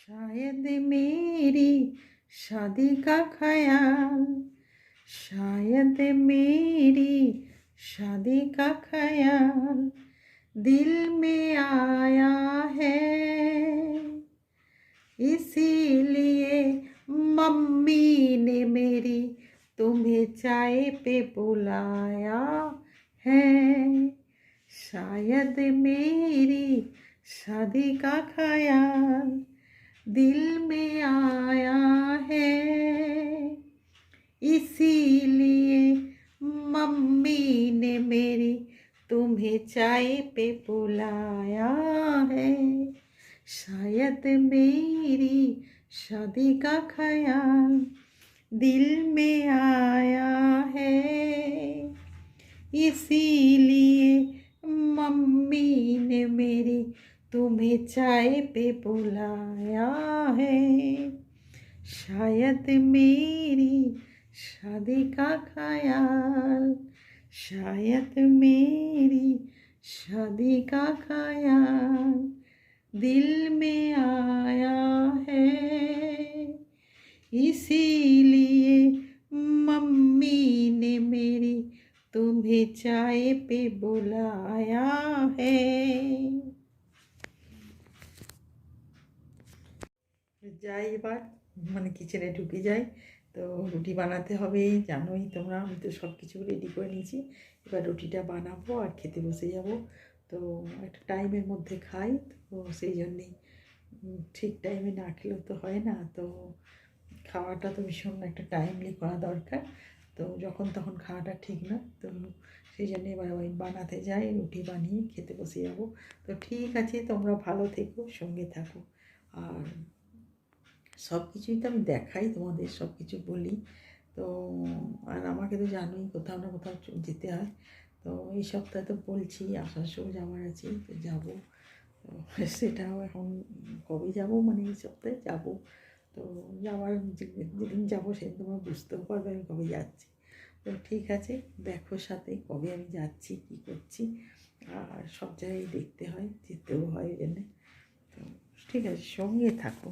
शायद मेरी शादी का ख्याल, शायद मेरी शादी का ख्याल दिल में आया है, इसीलिए मम्मी ने मेरी तुम्हें चाय पे बुलाया है। शायद मेरी शादी का ख्याल दिल में आया है, इसीलिए मम्मी ने मेरी तुम्हें चाय पे बुलाया है। शायद मेरी शादी का ख्याल दिल में आया है, इसीलिए मम्मी ने मेरी तुम्हें चाय पे बुलाया है। शायद मेरी शादी का ख्याल, शायद मेरी शादी का ख्याल दिल में आया है, इसीलिए मम्मी ने मेरी तुम्हें चाय पे बुलाया है। যাই এবার মানে কিচেনে ঢুকে যাই। তো রুটি বানাতে হবে, জানোই তোমরা, আমি তো সব কিছু রেডি করে নিয়েছি। এবার রুটিটা বানাবো আর খেতে বসে যাব। তো একটা টাইমের মধ্যে খাই, তো সেই জন্যেই ঠিক টাইমে না খেলেও তো হয় না। তো খাওয়াটা তো ভীষণ একটা টাইমলি করা দরকার। তো যখন তখন খাওয়াটা ঠিক না, তো সেই জন্য এবার ওই বানাতে যাই, রুটি বানিয়ে খেতে বসে যাব। তো ঠিক আছে, তোমরা ভালো থেকো, সঙ্গে থাকো। আর সব কিছুই তো আমি দেখাই তোমাদের, সব কিছু বলি। তো আর আমাকে তো জানোই কোথাও না কোথাও যেতে হয়। তো এই সপ্তাহে তো বলছি আসানসোল যাওয়ার আছে, তো যাবো। তো সেটাও এখন কবে যাব, মানে এই সপ্তাহে যাব। তো যাওয়ার যেদিন যাবো সেদিন তোমরা বুঝতেও পারবে আমি কবে যাচ্ছি। তো ঠিক আছে, দেখো সাথে কবে আমি যাচ্ছি, কী করছি। আর সব জায়গায় দেখতে হয়, যেতেও হয়, জন্যে। তো ঠিক আছে, সঙ্গে থাকো।